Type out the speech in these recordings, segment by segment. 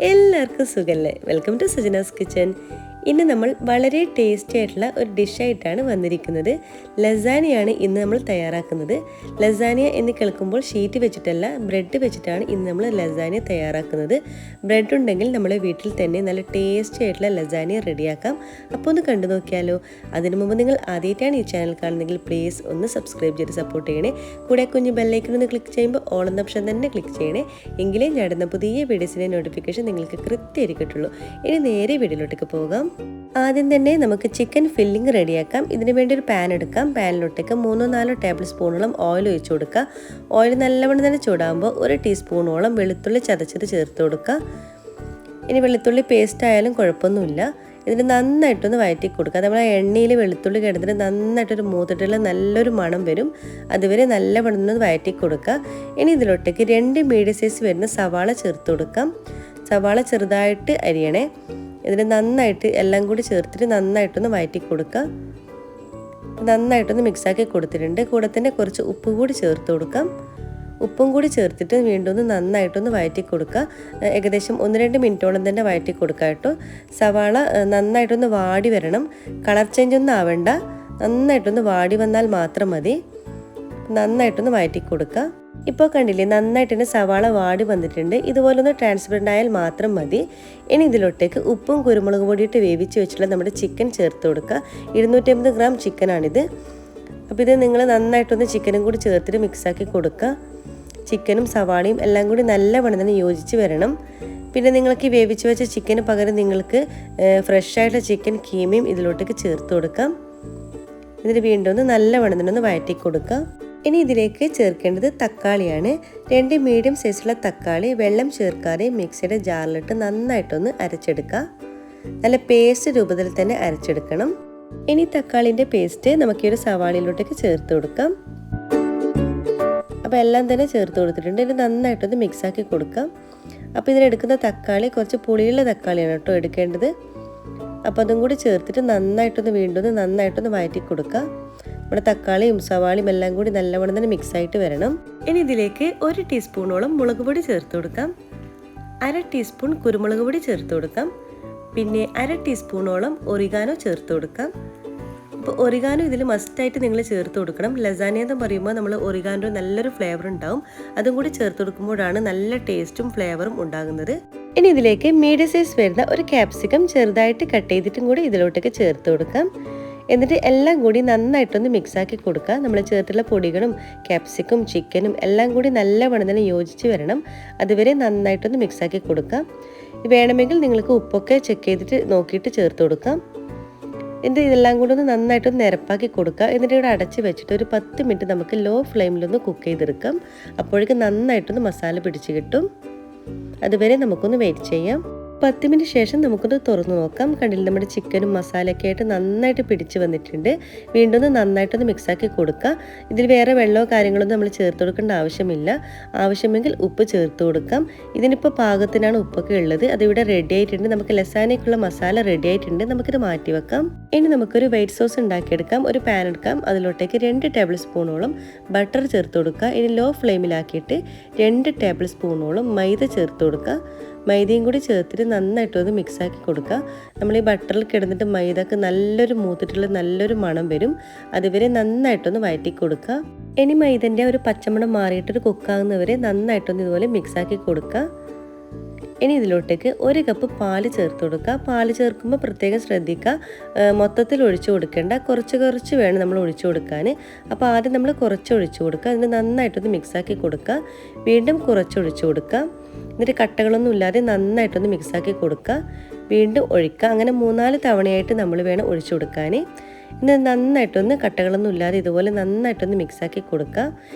എല്ലാവർക്കും സുഖല്ലേ? Welcome to Sajina's kitchen. ഇന്ന് നമ്മൾ വളരെ ടേസ്റ്റി ആയിട്ടുള്ള ഒരു ഡിഷായിട്ടാണ് വന്നിരിക്കുന്നത്. ലസാനിയാണ് ഇന്ന് നമ്മൾ തയ്യാറാക്കുന്നത്. ലസാനിയ എന്ന് കേൾക്കുമ്പോൾ ഷീറ്റ് വെച്ചിട്ടല്ല, ബ്രെഡ് വെച്ചിട്ടാണ് ഇന്ന് നമ്മൾ ലസാനിയ തയ്യാറാക്കുന്നത്. ബ്രെഡ് ഉണ്ടെങ്കിൽ നമ്മളെ വീട്ടിൽ തന്നെ നല്ല ടേസ്റ്റി ആയിട്ടുള്ള ലസാനിയ റെഡിയാക്കാം. അപ്പോൾ ഒന്ന് കണ്ടു നോക്കിയാലോ. അതിനു മുമ്പ് നിങ്ങൾ ആദ്യമായിട്ടാണ് ഈ ചാനൽ കാണുന്നതെങ്കിൽ പ്ലീസ് ഒന്ന് സബ്സ്ക്രൈബ് ചെയ്ത് സപ്പോർട്ട് ചെയ്യണേ. കൂടെ കുഞ്ഞ് ബെല്ലൈക്കൺ ഒന്ന് ക്ലിക്ക് ചെയ്യുമ്പോൾ ഓൾ എന്ന ഓപ്ഷൻ തന്നെ ക്ലിക്ക് ചെയ്യണേ. എങ്കിലേ ഞാൻ ഇടുന്ന പുതിയ വീഡിയോസിൻ്റെ നോട്ടിഫിക്കേഷൻ നിങ്ങൾക്ക് കൃത്യമായിട്ട് കിട്ടുള്ളൂ. ഇനി നേരെ വീഡിയോയിലോട്ടേക്ക് പോകാം. ആദ്യം തന്നെ നമുക്ക് ചിക്കൻ ഫില്ലിംഗ് റെഡിയാക്കാം. ഇതിന് വേണ്ടി ഒരു പാൻ എടുക്കാം. പാനിലോട്ടേക്ക് 3-4 ടേബിൾ സ്പൂണോളം ഓയിൽ ഒഴിച്ചു കൊടുക്കുക. ഓയിൽ നല്ലവണ്ണം തന്നെ ചൂടാകുമ്പോൾ 1 ടീസ്പൂണോളം വെളുത്തുള്ളി ചതച്ചത് ചേർത്ത് കൊടുക്കുക. ഇനി വെളുത്തുള്ളി പേസ്റ്റ് ആയാലും കുഴപ്പമൊന്നുമില്ല. ഇതിന് നന്നായിട്ടൊന്ന് വഴറ്റി കൊടുക്കുക. നമ്മൾ എണ്ണയിൽ വെളുത്തുള്ളി കിടന്നിട്ട് നന്നായിട്ടൊരു മൂത്തിട്ടുള്ള നല്ലൊരു മണം വരും. അതുവരെ നല്ലവണ്ണം ഒന്ന് വഴറ്റി കൊടുക്കുക. ഇനി ഇതിലോട്ടേക്ക് 2 മീഡിയം സൈസ് വരുന്ന സവാള ചേർത്ത് കൊടുക്കാം. സവാള ചെറുതായിട്ട് അരിയണേ. ഇതിന് നന്നായിട്ട് എല്ലാം കൂടി ചേർത്തിട്ട് നന്നായിട്ടൊന്ന് വഴറ്റി കൊടുക്കുക. നന്നായിട്ടൊന്ന് മിക്സാക്കി കൊടുത്തിട്ടുണ്ട്. കൂടെ തന്നെ കുറച്ച് ഉപ്പ് കൂടി ചേർത്ത് കൊടുക്കാം. ഉപ്പും കൂടി ചേർത്തിട്ട് വീണ്ടും ഒന്ന് നന്നായിട്ടൊന്ന് വഴറ്റി കൊടുക്കുക. ഏകദേശം 1-2 മിനിറ്റോളം തന്നെ വഴറ്റി കൊടുക്കുക കേട്ടോ. സവാള നന്നായിട്ടൊന്ന് വാടി വരണം. കളർ ചേഞ്ച് ഒന്നും ആവേണ്ട. നന്നായിട്ടൊന്ന് വാടി വന്നാൽ മാത്രം മതി. നന്നായിട്ടൊന്ന് വഴറ്റി കൊടുക്കുക. ഇപ്പോൾ കണ്ടില്ലേ, നന്നായിട്ട് തന്നെ സവാള വാടി വന്നിട്ടുണ്ട്. ഇതുപോലൊന്ന് ട്രാൻസ്പെറൻ്റ് ആയാൽ മാത്രം മതി. ഇനി ഇതിലോട്ടേക്ക് ഉപ്പും കുരുമുളക് പൊടിയിട്ട് വേവിച്ച് വെച്ചിട്ടുള്ള നമ്മുടെ ചിക്കൻ ചേർത്ത് കൊടുക്കുക. 250 ഗ്രാം ചിക്കനാണിത്. അപ്പോൾ ഇത് നിങ്ങൾ നന്നായിട്ടൊന്ന് ചിക്കനും കൂടി ചേർത്തിട്ട് മിക്സാക്കി കൊടുക്കുക. ചിക്കനും സവാളയും എല്ലാം കൂടി നല്ലവണ്ണം തന്നെ യോജിച്ച് വരണം. പിന്നെ നിങ്ങൾക്ക് ഈ വേവിച്ച് വെച്ച ചിക്കന് പകരം നിങ്ങൾക്ക് ഫ്രഷ് ആയിട്ടുള്ള ചിക്കൻ കീമയും ഇതിലോട്ടേക്ക് ചേർത്ത് കൊടുക്കാം. എന്നിട്ട് വീണ്ടും ഒന്ന് നല്ലവണ്ണം തന്നെ ഒന്ന് വഴറ്റി കൊടുക്കുക. ഇനി ഇതിലേക്ക് ചേർക്കേണ്ടത് തക്കാളിയാണ്. 2 മീഡിയം സൈസുള്ള തക്കാളി വെള്ളം ചേർക്കാതെ മിക്സിയുടെ ജാറിലിട്ട് നന്നായിട്ടൊന്ന് അരച്ചെടുക്കുക. നല്ല പേസ്റ്റ് രൂപത്തിൽ തന്നെ അരച്ചെടുക്കണം. ഇനി തക്കാളിൻ്റെ പേസ്റ്റ് നമുക്ക് ഈ ഒരു സവാളയിലോട്ടേക്ക് ചേർത്ത് കൊടുക്കാം. അപ്പോൾ എല്ലാം തന്നെ ചേർത്ത് കൊടുത്തിട്ടുണ്ട്. ഇനി നന്നായിട്ടൊന്ന് മിക്സാക്കി കൊടുക്കാം. അപ്പോൾ ഇതിലെടുക്കുന്ന തക്കാളി കുറച്ച് പുളിയുള്ള തക്കാളിയാണ് കേട്ടോ എടുക്കേണ്ടത്. അപ്പോൾ അതും കൂടി ചേർത്തിട്ട് നന്നായിട്ടൊന്ന് വഴറ്റി കൊടുക്കുക. നമ്മുടെ തക്കാളിയും സവാളയും എല്ലാം കൂടി നല്ലവണ്ണം തന്നെ മിക്സായിട്ട് വരണം. ഇനി ഇതിലേക്ക് 1 ടീസ്പൂണോളം മുളക് പൊടി ചേർത്ത് കൊടുക്കാം. 1/2 ടീസ്പൂൺ കുരുമുളക് പൊടി ചേർത്ത് കൊടുക്കാം. പിന്നെ 1/2 ടീസ്പൂണോളം ഒറിഗാനോ ചേർത്ത് കൊടുക്കാം. അപ്പോൾ ഒറിഗാനോ ഇതിൽ മസ്റ്റായിട്ട് നിങ്ങൾ ചേർത്ത് കൊടുക്കണം. ലസാനിയ എന്ന് പറയുമ്പോൾ നമ്മൾ ഒറിഗാനോ നല്ലൊരു ഫ്ലേവർ ഉണ്ടാവും. അതും കൂടി ചേർത്ത് കൊടുക്കുമ്പോഴാണ് നല്ല ടേസ്റ്റും ഫ്ലേവറും ഉണ്ടാകുന്നത്. ഇനി ഇതിലേക്ക് മീഡിയം സൈസ് വരുന്ന ഒരു ക്യാപ്സിക്കം ചെറുതായിട്ട് കട്ട് ചെയ്തിട്ടും കൂടി ഇതിലോട്ടേക്ക് ചേർത്ത് കൊടുക്കാം. എന്നിട്ട് എല്ലാം കൂടി നന്നായിട്ടൊന്ന് മിക്സാക്കി കൊടുക്കുക. നമ്മൾ ചേർത്തുള്ള പൊടികളും ക്യാപ്സിക്കും ചിക്കനും എല്ലാം കൂടി നല്ലവണ്ണം തന്നെ യോജിച്ച് വരണം. അതുവരെ നന്നായിട്ടൊന്ന് മിക്സാക്കി കൊടുക്കാം. വേണമെങ്കിൽ നിങ്ങൾക്ക് ഉപ്പൊക്കെ ചെക്ക് ചെയ്തിട്ട് നോക്കിയിട്ട് ചേർത്ത് കൊടുക്കാം. എന്നിട്ട് ഇതെല്ലാം കൂടി ഒന്ന് നന്നായിട്ടൊന്ന് നിരപ്പാക്കി കൊടുക്കുക. എന്നിട്ട് ഇവിടെ അടച്ച് വെച്ചിട്ട് ഒരു 10 മിനിറ്റ് നമുക്ക് ലോ ഫ്ലെയിമിലൊന്ന് കുക്ക് ചെയ്തെടുക്കാം. അപ്പോഴേക്കും നന്നായിട്ടൊന്ന് മസാല പിടിച്ച് കിട്ടും. അതുവരെ നമുക്കൊന്ന് വെയിറ്റ് ചെയ്യാം. 10 മിനിറ്റ് ശേഷം നമുക്കൊന്ന് തുറന്നു നോക്കാം. കണ്ടില്ല, നമ്മുടെ ചിക്കനും മസാലയൊക്കെ ആയിട്ട് നന്നായിട്ട് പിടിച്ച് വന്നിട്ടുണ്ട്. വീണ്ടും ഒന്ന് നന്നായിട്ടൊന്ന് മിക്സാക്കി കൊടുക്കുക. ഇതിൽ വേറെ വെള്ളമോ കാര്യങ്ങളൊന്നും നമ്മൾ ചേർത്ത് കൊടുക്കേണ്ട ആവശ്യമില്ല. ആവശ്യമെങ്കിൽ ഉപ്പ് ചേർത്ത് കൊടുക്കാം. ഇതിനിപ്പോൾ പാകത്തിനാണ് ഉപ്പൊക്കെ ഉള്ളത്. അതിവിടെ റെഡി ആയിട്ടുണ്ട്. നമുക്ക് ലസാനയ്ക്കുള്ള മസാല റെഡി ആയിട്ടുണ്ട്. നമുക്കിത് മാറ്റി വെക്കാം. ഇനി നമുക്കൊരു വൈറ്റ് സോസ് ഉണ്ടാക്കിയെടുക്കാം. ഒരു പാൻ എടുക്കാം. അതിലോട്ടേക്ക് 2 ടേബിൾ സ്പൂണോളം ബട്ടർ ചേർത്ത് കൊടുക്കുക. ഇനി ലോ ഫ്ലെയിമിലാക്കിയിട്ട് 2 ടേബിൾ സ്പൂണോളം മൈദ ചേർത്ത് കൊടുക്കുക. മൈദയും കൂടി ചേർത്തിട്ട് നന്നായിട്ടൊന്ന് മിക്സാക്കി കൊടുക്കുക. നമ്മൾ ഈ ബട്ടറിൽ കിടന്നിട്ട് മൈദക്ക് നല്ലൊരു മൂത്തിട്ടുള്ള നല്ലൊരു മണം വരും. അതുവരെ നന്നായിട്ടൊന്ന് വഴറ്റി കൊടുക്കുക. ഇനി മൈദൻ്റെ ഒരു പച്ചമണം മാറിയിട്ടൊരു കുക്കാകുന്നവരെ നന്നായിട്ടൊന്ന് ഇതുപോലെ മിക്സാക്കി കൊടുക്കുക. ഇനി ഇതിലോട്ടേക്ക് 1 കപ്പ് പാല് ചേർത്ത് കൊടുക്കുക. പാല് ചേർക്കുമ്പോൾ പ്രത്യേകം ശ്രദ്ധിക്കുക. മൊത്തത്തിൽ ഒഴിച്ചു കൊടുക്കേണ്ട, കുറച്ച് വേണം നമ്മൾ ഒഴിച്ചു കൊടുക്കാൻ. അപ്പോൾ ആദ്യം നമ്മൾ കുറച്ച് ഒഴിച്ചു കൊടുക്കുക. അതിന് നന്നായിട്ടൊന്ന് മിക്സാക്കി കൊടുക്കുക. വീണ്ടും കുറച്ച് ഒഴിച്ചു കൊടുക്കുക. എന്നിട്ട് കട്ടകളൊന്നും ഇല്ലാതെ നന്നായിട്ടൊന്ന് മിക്സാക്കി കൊടുക്കുക. വീണ്ടും ഒഴിക്കുക. അങ്ങനെ 3-4 തവണയായിട്ട് നമ്മൾ വേണം ഒഴിച്ചു കൊടുക്കാൻ. ഇന്ന് നന്നായിട്ടൊന്ന് കട്ടകളൊന്നും ഇല്ലാതെ ഇതുപോലെ നന്നായിട്ടൊന്ന് മിക്സാക്കി കൊടുക്കുക.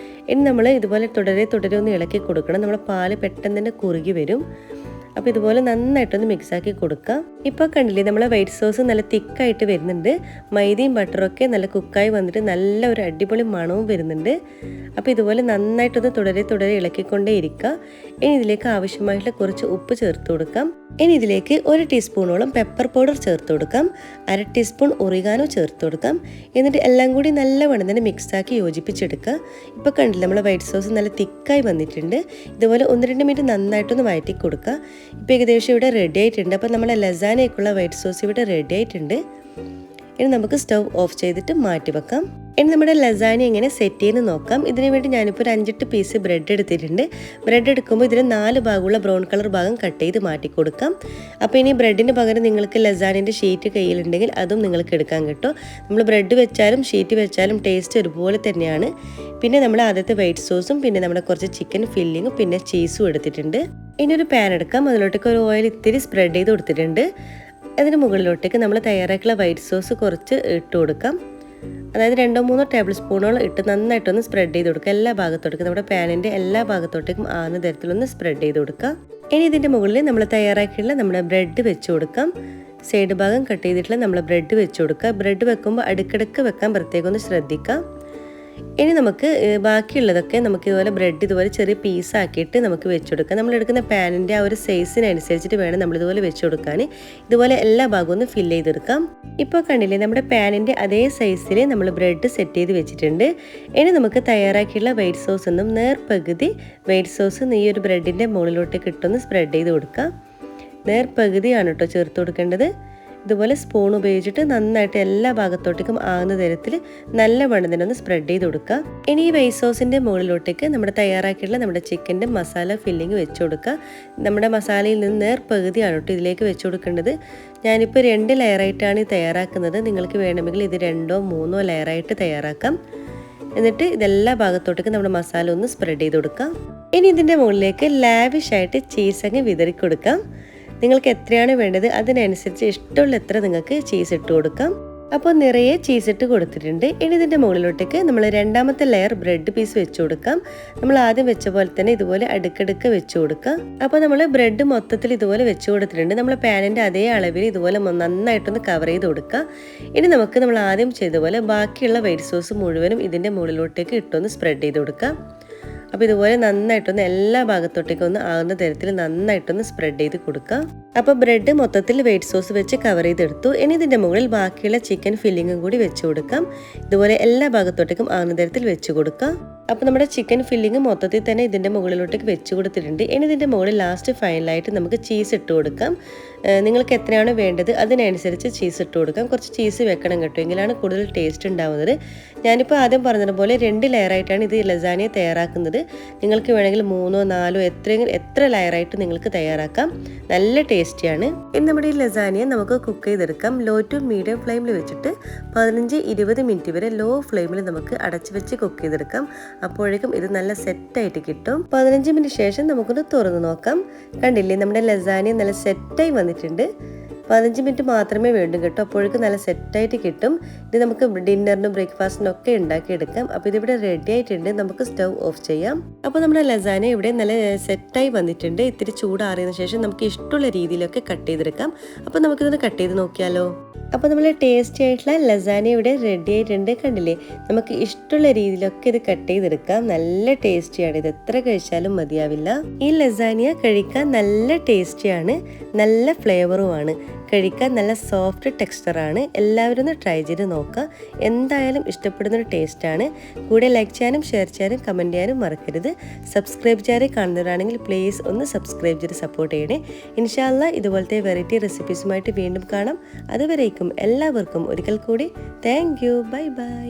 ഇനി നമ്മൾ ഇതുപോലെ തുടരെ ഒന്ന് ഇളക്കി കൊടുക്കണം. നമ്മുടെ പാല് പെട്ടെന്ന് തന്നെ കുറുകി വരും. അപ്പോൾ ഇതുപോലെ നന്നായിട്ടൊന്ന് മിക്സാക്കി കൊടുക്കുക. ഇപ്പോൾ കണ്ടില്ലേ, നമ്മളെ വൈറ്റ് സോസ് നല്ല തിക്കായിട്ട് വരുന്നുണ്ട്. മൈദയും ബട്ടറൊക്കെ നല്ല കുക്കായി വന്നിട്ട് നല്ല ഒരു അടിപൊളി മണവും വരുന്നുണ്ട്. അപ്പോൾ ഇതുപോലെ നന്നായിട്ടൊന്ന് തുടരെ ഇളക്കിക്കൊണ്ടേ ഇരിക്കുക. ഇനി ഇതിലേക്ക് ആവശ്യമായിട്ടുള്ള കുറച്ച് ഉപ്പ് ചേർത്ത് കൊടുക്കാം. ഇനി ഇതിലേക്ക് 1 ടീസ്പൂണോളം പെപ്പർ പൗഡർ ചേർത്ത് കൊടുക്കാം. 1/2 ടീസ്പൂൺ ഒറിഗാനോ ചേർത്ത് കൊടുക്കാം. എന്നിട്ട് എല്ലാം കൂടി നല്ലവണ്ണം തന്നെ മിക്സാക്കി യോജിപ്പിച്ചെടുക്കുക. ഇപ്പോൾ കണ്ടില്ല, നമ്മളെ വൈറ്റ് സോസ് നല്ല തിക്കായി വന്നിട്ടുണ്ട്. ഇതുപോലെ 1-2 മിനിറ്റ് നന്നായിട്ടൊന്ന് വഴറ്റി കൊടുക്കുക. ഇപ്പോൾ ഏകദേശം ഇവിടെ റെഡി ആയിട്ടുണ്ട്. അപ്പോൾ നമ്മുടെ ലസാനയ്ക്കുള്ള വൈറ്റ് സോസ് ഇവിടെ റെഡി ആയിട്ടുണ്ട്. ഇനി നമുക്ക് സ്റ്റവ് ഓഫ് ചെയ്തിട്ട് മാറ്റി വെക്കാം. ഇനി നമ്മുടെ ലസാന എങ്ങനെ സെറ്റ് ചെയ്യുന്ന നോക്കാം. ഇതിന് വേണ്ടി ഞാനിപ്പോൾ ഒരു 5-8 പീസ് ബ്രെഡ് എടുത്തിട്ടുണ്ട്. ബ്രെഡ് എടുക്കുമ്പോൾ ഇതിന് 4 ഭാഗമുള്ള ബ്രൗൺ കളർ ഭാഗം കട്ട് ചെയ്ത് മാറ്റി കൊടുക്കാം. അപ്പോൾ ഇനി ബ്രെഡിന് പകരം നിങ്ങൾക്ക് ലസാനിൻ്റെ ഷീറ്റ് കയ്യിലുണ്ടെങ്കിൽ അതും നിങ്ങൾക്ക് എടുക്കാൻ കിട്ടും. നമ്മൾ ബ്രെഡ് വെച്ചാലും ഷീറ്റ് വെച്ചാലും ടേസ്റ്റ് ഒരുപോലെ തന്നെയാണ്. പിന്നെ നമ്മൾ ആദ്യത്തെ വൈറ്റ് സോസും പിന്നെ നമ്മുടെ കുറച്ച് ചിക്കൻ ഫില്ലിങ്ങും പിന്നെ ചീസും എടുത്തിട്ടുണ്ട്. ഇനി ഒരു പാൻ എടുക്കാം. അതിലോട്ടേക്ക് ഒരു ഓയിൽ ഇത്തിരി സ്പ്രെഡ് ചെയ്ത് കൊടുത്തിട്ടുണ്ട്. അതിന് മുകളിലോട്ടേക്ക് നമ്മൾ തയ്യാറാക്കിയുള്ള വൈറ്റ് സോസ് കുറച്ച് ഇട്ട് കൊടുക്കാം. അതായത് 2-3 ടേബിൾ സ്പൂണോളം ഇട്ട് നന്നായിട്ടൊന്ന് സ്പ്രെഡ് ചെയ്ത് കൊടുക്കുക. എല്ലാ ഭാഗത്തോട്ടേക്കും നമ്മുടെ പാനിൻ്റെ എല്ലാ ഭാഗത്തോട്ടേക്കും ആകുന്ന തരത്തിലൊന്ന് സ്പ്രെഡ് ചെയ്ത് കൊടുക്കുക. ഇനി ഇതിൻ്റെ മുകളിൽ നമ്മൾ തയ്യാറാക്കിയുള്ള നമ്മുടെ ബ്രെഡ് വെച്ച് കൊടുക്കാം. സൈഡ് ഭാഗം കട്ട് ചെയ്തിട്ടുള്ള നമ്മൾ ബ്രെഡ് വെച്ച് കൊടുക്കുക. ബ്രെഡ് വെക്കുമ്പോൾ അടുക്കിടക്ക് വെക്കാൻ പ്രത്യേകം ഒന്ന് ശ്രദ്ധിക്കാം. ഇനി നമുക്ക് ബാക്കിയുള്ളതൊക്കെ നമുക്ക് ഇതുപോലെ ബ്രെഡ് ഇതുപോലെ ചെറിയ പീസാക്കിയിട്ട് നമുക്ക് വെച്ച് കൊടുക്കാം. നമ്മളെടുക്കുന്ന പാനിൻ്റെ ആ ഒരു സൈസിനനുസരിച്ചിട്ട് വേണം നമ്മളിതുപോലെ വെച്ച് കൊടുക്കാൻ. ഇതുപോലെ എല്ലാ ഭാഗവും ഒന്ന് ഫില്ല് ചെയ്തെടുക്കാം. ഇപ്പോൾ കണ്ടില്ലേ, നമ്മുടെ പാനിൻ്റെ അതേ സൈസിൽ നമ്മൾ ബ്രെഡ് സെറ്റ് ചെയ്ത് വെച്ചിട്ടുണ്ട്. ഇനി നമുക്ക് തയ്യാറാക്കിയുള്ള വൈറ്റ് സോസ് ഒന്നും നേർപകുതി വൈറ്റ് സോസ് ഈ ഒരു ബ്രെഡിൻ്റെ മുകളിലോട്ടേക്ക് ഇട്ടൊന്ന് സ്പ്രെഡ് ചെയ്ത് കൊടുക്കാം. നേർപകുതിയാണ് കേട്ടോ ചേർത്ത് കൊടുക്കേണ്ടത്. ഇതുപോലെ സ്പൂൺ ഉപയോഗിച്ചിട്ട് നന്നായിട്ട് എല്ലാ ഭാഗത്തോട്ടേക്കും ആകുന്ന തരത്തിൽ നല്ല വണ്ണത്തിനൊന്ന് സ്പ്രെഡ് ചെയ്ത് കൊടുക്കുക. ഇനി ഈ വൈറ്റ് സോസിൻ്റെ മുകളിലോട്ടേക്ക് നമ്മുടെ തയ്യാറാക്കിയിട്ടുള്ള നമ്മുടെ ചിക്കൻ്റെ മസാല ഫില്ലിങ് വെച്ച് കൊടുക്കുക. നമ്മുടെ മസാലയിൽ നിന്ന് നേർപകുതിയാണ് കേട്ടോ ഇതിലേക്ക് വെച്ച് കൊടുക്കേണ്ടത്. ഞാനിപ്പോൾ 2 ലെയറായിട്ടാണ് തയ്യാറാക്കുന്നത്. നിങ്ങൾക്ക് വേണമെങ്കിൽ ഇത് 2-3 ലെയറായിട്ട് തയ്യാറാക്കാം. എന്നിട്ട് ഇതെല്ലാ ഭാഗത്തോട്ടേക്കും നമ്മുടെ മസാല ഒന്ന് സ്പ്രെഡ് ചെയ്ത് കൊടുക്കാം. ഇനി ഇതിൻ്റെ മുകളിലേക്ക് ലാവിഷായിട്ട് ചീസ് അങ്ങ് വിതറി കൊടുക്കാം. നിങ്ങൾക്ക് എത്രയാണ് വേണ്ടത് അതിനനുസരിച്ച് ഇഷ്ടമുള്ള എത്ര നിങ്ങൾക്ക് ചീസ് ഇട്ട് കൊടുക്കാം. അപ്പോൾ നിറയെ ചീസ് ഇട്ട് കൊടുത്തിട്ടുണ്ട്. ഇനി ഇതിൻ്റെ മുകളിലോട്ടേക്ക് നമ്മൾ രണ്ടാമത്തെ ലെയർ ബ്രെഡ് പീസ് വെച്ച് കൊടുക്കാം. നമ്മൾ ആദ്യം വെച്ച പോലെ തന്നെ ഇതുപോലെ അടുക്കടുക്ക് വെച്ച് കൊടുക്കാം. അപ്പോൾ നമ്മൾ ബ്രെഡ് മൊത്തത്തിൽ ഇതുപോലെ വെച്ച് കൊടുത്തിട്ടുണ്ട്. നമ്മൾ പാനിൻ്റെ അതേ അളവിൽ ഇതുപോലെ നന്നായിട്ടൊന്ന് കവർ ചെയ്ത് കൊടുക്കുക. ഇനി നമുക്ക് നമ്മൾ ആദ്യം ചെയ്തതുപോലെ ബാക്കിയുള്ള വൈറ്റ് സോസ് മുഴുവനും ഇതിൻ്റെ മുകളിലോട്ടേക്ക് ഇട്ടൊന്ന് സ്പ്രെഡ് ചെയ്ത് കൊടുക്കാം. അപ്പോൾ ഇതുപോലെ നന്നായിട്ടൊന്ന് എല്ലാ ഭാഗത്തോട്ടേക്കും ഒന്ന് ആകുന്ന തരത്തിൽ നന്നായിട്ടൊന്ന് സ്പ്രെഡ് ചെയ്ത് കൊടുക്കുക. അപ്പോൾ ബ്രെഡ് മൊത്തത്തിൽ വൈറ്റ് സോസ് വെച്ച് കവർ ചെയ്തെടുത്തു. ഇനി ഇതിൻ്റെ മുകളിൽ ബാക്കിയുള്ള ചിക്കൻ ഫില്ലിങ്ങും കൂടി വെച്ച് കൊടുക്കാം. ഇതുപോലെ എല്ലാ ഭാഗത്തോട്ടേക്കും ആകുന്ന തരത്തിൽ വെച്ച് കൊടുക്കുക. അപ്പോൾ നമ്മുടെ ചിക്കൻ ഫില്ലിങ് മൊത്തത്തിൽ തന്നെ ഇതിൻ്റെ മുകളിലോട്ടേക്ക് വെച്ച് കൊടുത്തിട്ടുണ്ട്. ഇനി ഇതിൻ്റെ മുകളിൽ ലാസ്റ്റ് ഫൈനലായിട്ട് നമുക്ക് ചീസ് ഇട്ട് കൊടുക്കാം. നിങ്ങൾക്ക് എത്രയാണ് വേണ്ടത് അതിനനുസരിച്ച് ചീസ് ഇട്ട് കൊടുക്കാം. കുറച്ച് ചീസ് വെക്കണം കേട്ടോ, എങ്കിലാണ് കൂടുതൽ ടേസ്റ്റ് ഉണ്ടാവുന്നത്. ഞാനിപ്പോൾ ആദ്യം പറഞ്ഞതുപോലെ 2 ലെയറായിട്ടാണ് ഇത് ലസാനിയ തയ്യാറാക്കുന്നത്. നിങ്ങൾക്ക് വേണമെങ്കിൽ 3-4 എത്ര ലെയറായിട്ട് നിങ്ങൾക്ക് തയ്യാറാക്കാം. നല്ല ടേസ്റ്റിയാണ്. ഇനി നമ്മുടെ ഈ ലസാനിയ നമുക്ക് കുക്ക് ചെയ്തെടുക്കാം. ലോ ടു മീഡിയം ഫ്ലെയിമിൽ വെച്ചിട്ട് 15-20 മിനിറ്റ് വരെ ലോ ഫ്ലെയിമിൽ നമുക്ക് അടച്ചു വെച്ച് കുക്ക് ചെയ്തെടുക്കാം. അപ്പോഴേക്കും ഇത് നല്ല സെറ്റായിട്ട് കിട്ടും. 15 മിനിറ്റ് ശേഷം നമുക്കൊന്ന് തുറന്ന് നോക്കാം. കണ്ടില്ലേ, നമ്മുടെ ലസാനിയ നല്ല സെറ്റായി വന്നിട്ടുണ്ട്. 15 മിനിറ്റ് മാത്രമേ വേണ്ടൂ കേട്ടോ, അപ്പോഴേക്കും നല്ല സെറ്റായിട്ട് കിട്ടും. ഇത് നമുക്ക് ഡിന്നറിനും ബ്രേക്ക്ഫാസ്റ്റിനും ഒക്കെ ഉണ്ടാക്കിയെടുക്കാം. അപ്പോൾ ഇതിവിടെ റെഡി ആയിട്ടുണ്ട്. നമുക്ക് സ്റ്റവ് ഓഫ് ചെയ്യാം. അപ്പോൾ നമ്മുടെ ലസാനിയ ഇവിടെ നല്ല സെറ്റായി വന്നിട്ടുണ്ട്. ഇത്തിരി ചൂടാറിയതിനു ശേഷം നമുക്ക് ഇഷ്ടമുള്ള രീതിയിലൊക്കെ കട്ട് ചെയ്തെടുക്കാം. അപ്പോൾ നമുക്കിതൊന്ന് കട്ട് ചെയ്ത് നോക്കിയാലോ. അപ്പോൾ നമ്മൾ ടേസ്റ്റി ആയിട്ടുള്ള ലസാനിയ ഇവിടെ റെഡി ആയിട്ടുണ്ട്. കണ്ടില്ലേ, നമുക്ക് ഇഷ്ടമുള്ള രീതിയിലൊക്കെ ഇത് കട്ട് ചെയ്തെടുക്കാം. നല്ല ടേസ്റ്റിയാണ്. ഇത് എത്ര കഴിച്ചാലും മതിയാവില്ല. ഈ ലസാനിയ കഴിക്കാൻ നല്ല ടേസ്റ്റിയാണ്, നല്ല ഫ്ലേവറുമാണ്. കഴിക്കാൻ നല്ല സോഫ്റ്റ് ടെക്സ്ചറാണ്. എല്ലാവരും ഒന്ന് ട്രൈ ചെയ്ത് നോക്കുക. എന്തായാലും ഇഷ്ടപ്പെടുന്നൊരു ടേസ്റ്റാണ്. കൂടെ ലൈക്ക് ചെയ്യാനും ഷെയർ ചെയ്യാനും കമൻറ്റ് ചെയ്യാനും മറക്കരുത്. സബ്സ്ക്രൈബ് ചെയ്യാതെ കാണുന്നവരാണെങ്കിൽ പ്ലീസ് ഒന്ന് സബ്സ്ക്രൈബ് ചെയ്ത് സപ്പോർട്ട് ചെയ്യണേ. ഇൻഷാ അല്ലാഹ് ഇതുപോലത്തെ വെറൈറ്റി റെസിപ്പീസുമായിട്ട് വീണ്ടും കാണാം. അതുവരേക്കും എല്ലാവർക്കും ഒരിക്കൽ കൂടി താങ്ക് യു. Bye bye.